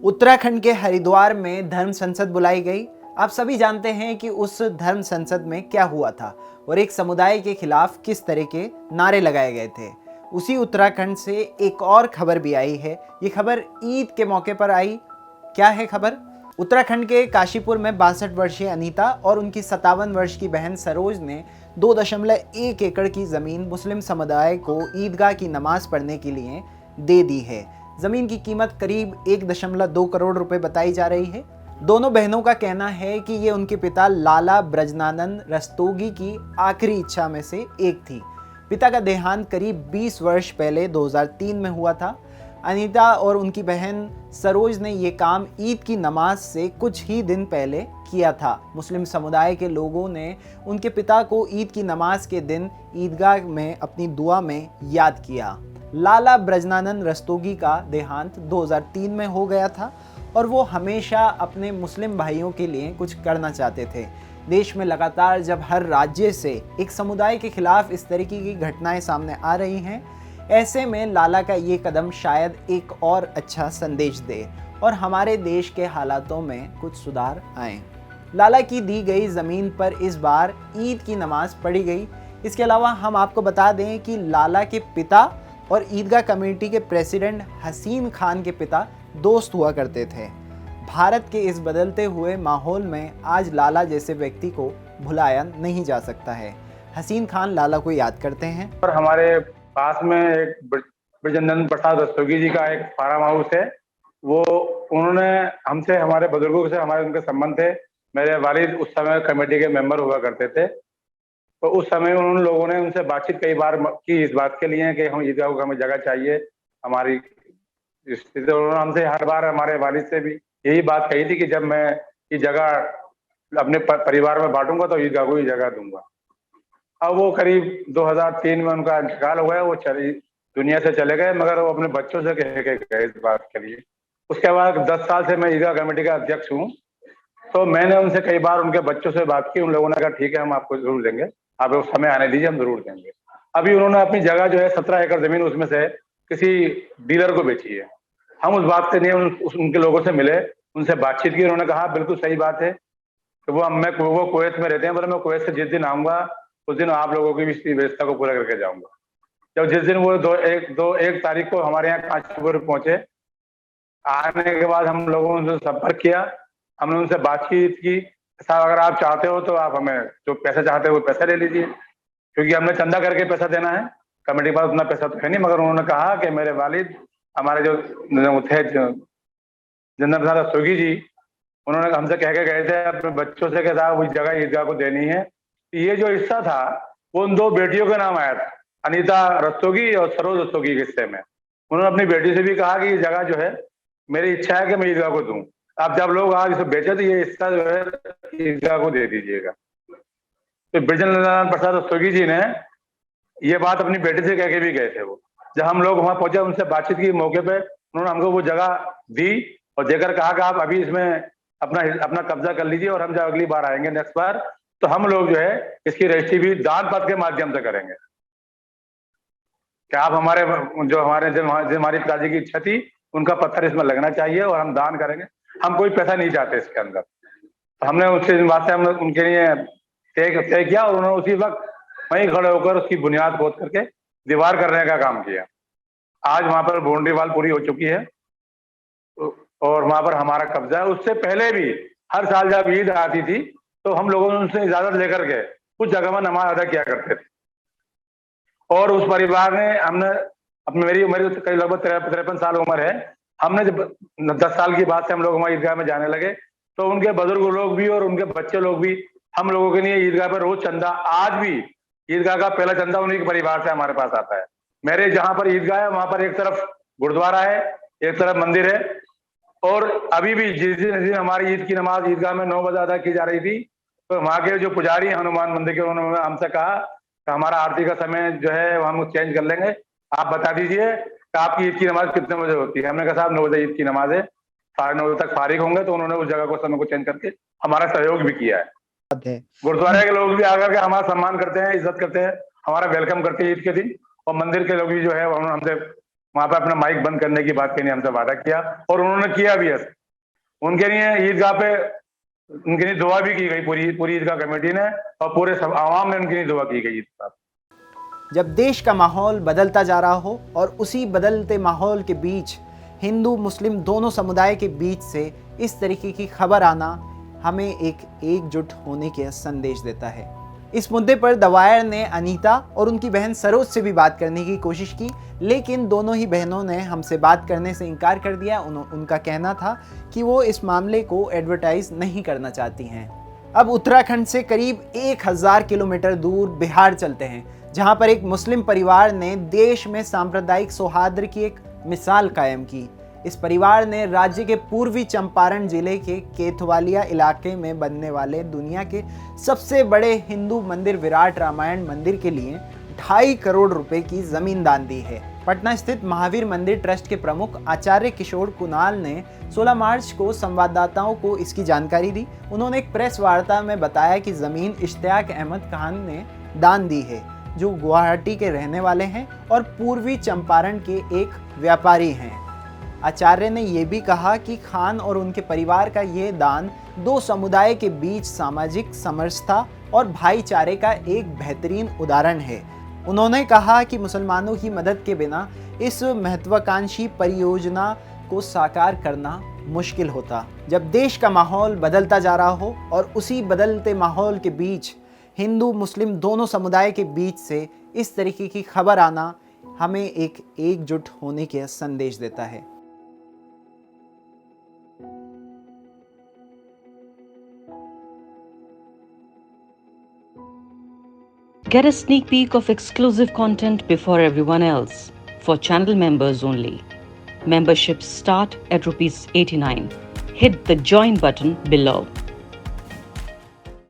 उत्तराखंड के हरिद्वार में धर्म संसद बुलाई गई। आप सभी जानते हैं कि उस धर्म संसद में क्या हुआ था और एक समुदाय के खिलाफ किस तरह के नारे लगाए गए थे। उसी उत्तराखंड से एक और खबर भी आई है। ये खबर ईद के मौके पर आई। क्या है खबर? उत्तराखंड के काशीपुर में 62 वर्षीय अनीता और उनकी 57 वर्ष की बहन सरोज ने 2.1 एकड़ की ज़मीन मुस्लिम समुदाय को ईदगाह की नमाज पढ़ने के लिए दे दी है। ज़मीन की कीमत करीब 1.2 करोड़ रुपए बताई जा रही है। दोनों बहनों का कहना है कि ये उनके पिता लाला ब्रजनानंद रस्तोगी की आखिरी इच्छा में से एक थी। पिता का देहांत करीब 20 वर्ष पहले 2003 में हुआ था। अनीता और उनकी बहन सरोज ने ये काम ईद की नमाज से कुछ ही दिन पहले किया था। मुस्लिम समुदाय के लोगों ने उनके पिता को ईद की नमाज के दिन ईदगाह में अपनी दुआ में याद किया। लाला ब्रजनानंद रस्तोगी का देहांत 2003 में हो गया था और वो हमेशा अपने मुस्लिम भाइयों के लिए कुछ करना चाहते थे। देश में लगातार जब हर राज्य से एक समुदाय के खिलाफ इस तरीके की घटनाएं सामने आ रही हैं, ऐसे में लाला का ये कदम शायद एक और अच्छा संदेश दे और हमारे देश के हालातों में कुछ सुधार आए। लाला की दी गई ज़मीन पर इस बार ईद की नमाज पढ़ी गई। इसके अलावा हम आपको बता दें कि लाला के पिता और ईदगाह कमेटी के प्रेसिडेंट हसीन खान के पिता दोस्त हुआ करते थे। भारत के इस बदलते हुए माहौल में आज लाला जैसे व्यक्ति को भुलाया नहीं जा सकता है। हसीन खान लाला को याद करते हैं। और हमारे पास में एक ब्रजनंदन प्रसाद रस्तोगी जी का एक फार्म हाउस है। वो उन्होंने हमसे, हमारे बुजुर्गों से हमारे उनके संबंध थे। मेरे वालिद उस समय कमेटी के मेंबर हुआ करते थे। तो उस समय उन लोगों ने उनसे बातचीत कई बार की इस बात के लिए कि हम ईदगाह को हमें जगह चाहिए हमारी। उन्होंने हमसे हर बार, हमारे वालिद से भी यही बात कही थी कि जब मैं ये जगह अपने परिवार में बांटूंगा तो ईदगाह को ही जगह दूंगा। अब वो करीब 2003 में उनका इंतकाल हो गया। वो दुनिया से चले गए, मगर वो अपने बच्चों से कह के गए इस बात के लिए। उसके बाद 10 साल से मैं ईदगाह कमेटी का अध्यक्ष हूँ। तो मैंने उनसे कई बार उनके बच्चों से बात की। उन लोगों ने कहा ठीक है, हम आपको जरूर देंगे, आप उस समय आने दीजिए, हम जरूर देंगे। अभी उन्होंने अपनी जगह जो है 17 एकड़ जमीन उसमें से किसी डीलर को बेची है। हम उस बात से नहीं, उनके लोगों से मिले, उनसे बातचीत की। उन्होंने कहा बिल्कुल सही बात है कि वो कुवैत में रहते हैं। बोले मैं कुवैत से जिस दिन आऊंगा उस दिन आप लोगों की भी इस व्यवस्था को पूरा करके जाऊंगा। जब जिस दिन वो एक तारीख को हमारे यहाँ काशीपुर पहुंचे, आने के बाद हम लोगों ने संपर्क किया। हमने उनसे बातचीत की, साहब अगर आप चाहते हो तो आप हमें जो पैसा चाहते हो वो पैसा ले लीजिए, क्योंकि हमने चंदा करके पैसा देना है। कमेटी के पास उतना पैसा तो है नहीं। मगर उन्होंने कहा कि मेरे वालिद, हमारे जो थे जनरल प्रसाद रस्तोगी जी, उन्होंने हमसे कह के गए थे अपने बच्चों से कि साहब उस जगह ईदगाह को देनी है। ये जो हिस्सा था वो उन दो बेटियों के नाम आया था, अनीता रस्तोगी और सरोज रस्तोगी के हिस्से में। उन्होंने अपनी बेटी से भी कहा कि ये जगह जो है मेरी इच्छा है कि मैं ईदगाह को दूं। आप जब लोग आज इसे बेचे तो ये हिस्सा जो है ईदगाह को दे दीजिएगा। तो ब्रजनंदन प्रसाद रस्तोगी जी ने ये बात अपनी बेटी से कह के भी गए थे। वो जब हम लोग वहां पहुंचे, उनसे बातचीत की मौके पे, उन्होंने हमको वो जगह दी और देकर कहा कि आप अभी इसमें अपना कब्जा कर लीजिए और हम जब अगली बार आएंगे नेक्स्ट बार तो हम लोग जो है इसकी रजिस्ट्री भी दान पत्र के माध्यम से करेंगे। कि आप हमारे हमारी पिताजी की इच्छा थी, उनका पत्थर इसमें लगना चाहिए और हम दान करेंगे। हम कोई पैसा नहीं चाहते इसके अंदर। तो हमने उससे बात से हमने उनके लिए तय किया और उन्होंने उसी वक्त वहीं खड़े होकर उसकी बुनियाद खोद करके दीवार करने का काम किया। आज वहां पर बाउंड्री वाल पूरी हो चुकी है और वहां पर हमारा कब्जा है। उससे पहले भी हर साल जब ईद आती थी तो हम लोगों ने उनसे इजाजत लेकर के कुछ जगह में नमाज अदा किया करते थे। और उस परिवार ने, हमने अपने मेरी तो कई लगभग 53 साल उम्र है। हमने जब 10 साल की बात से हम लोग वहां ईदगाह में जाने लगे तो उनके बुजुर्ग लोग भी और उनके बच्चे लोग भी हम लोगों के लिए ईदगाह पर रोज चंदा, आज भी ईदगाह का पहला चंदा उन्हीं के परिवार से हमारे पास आता है। मेरे जहां पर ईदगाह है वहां पर एक तरफ गुरुद्वारा है, एक तरफ मंदिर है। और अभी भी जिस दिन हमारी ईद की नमाज ईदगाह में 9 बजे अदा की जा रही थी तो वहां के जो पुजारी हनुमान मंदिर के, उन्होंने हमसे कहा कि हमारा आरती का समय जो है हम चेंज कर लेंगे, आप बता दीजिए कि आपकी ईद की नमाज कितने बजे होती है। हमने कहा साहब 9 बजे ईद की नमाज है, 9:30 तक फारिग होंगे। तो उन्होंने उस जगह को समय को चेंज करके हमारा सहयोग भी किया है। गुरुद्वारे के लोग भी आकर के हमारा सम्मान करते हैं, इज्जत करते हैं, हमारा वेलकम करते हैं ईद के दिन। और मंदिर के लोग भी जो है उन्होंने हमसे वहां पे अपना माइक बंद करने की बात के लिए हमसे वादा किया और उन्होंने किया भी है। उनके लिए ईदगाह पे उनके लिए दुआ भी की गई, पूरी ईदगाह कमेटी ने और पूरे सब आवाम में उनके लिए दुआ की गई। जब देश का माहौल बदलता जा रहा हो और उसी बदलते माहौल के बीच हिंदू मुस्लिम दोनों समुदाय के बीच से इस तरीके की खबर आना हमें एकजुट होने के संदेश देता है। इस मुद्दे पर द वायर ने अनीता और उनकी बहन सरोज से भी बात करने की कोशिश की, लेकिन दोनों ही बहनों ने हमसे बात करने से इनकार कर दिया। उनका कहना था कि वो इस मामले को एडवर्टाइज नहीं करना चाहती हैं। अब उत्तराखंड से करीब 1000 किलोमीटर दूर बिहार चलते हैं, जहां पर एक मुस्लिम परिवार ने देश में सांप्रदायिक सौहार्द की एक मिसाल कायम की। इस परिवार ने राज्य के पूर्वी चंपारण जिले के केथवालिया इलाके में बनने वाले दुनिया के सबसे बड़े हिंदू मंदिर विराट रामायण मंदिर के लिए 2.5 करोड़ रुपए की जमीन दान दी है। पटना स्थित महावीर मंदिर ट्रस्ट के प्रमुख आचार्य किशोर कुणाल ने 16 मार्च को संवाददाताओं को इसकी जानकारी दी। उन्होंने एक प्रेस वार्ता में बताया कि जमीन इश्तियाक अहमद खान ने दान दी है, जो गुवाहाटी के रहने वाले हैं और पूर्वी चंपारण के एक व्यापारी हैं। आचार्य ने यह भी कहा कि खान और उनके परिवार का ये दान दो समुदाय के बीच सामाजिक समरसता और भाईचारे का एक बेहतरीन उदाहरण है। उन्होंने कहा कि मुसलमानों की मदद के बिना इस महत्वाकांक्षी परियोजना को साकार करना मुश्किल होता। जब देश का माहौल बदलता जा रहा हो और उसी बदलते माहौल के बीच हिंदू मुस्लिम दोनों समुदाय के बीच से इस तरीके की खबर आना हमें एकजुट होने के संदेश देता है। Get a sneak peek of exclusive content before everyone else for channel members only. Memberships start at ₹89. Hit the join button below.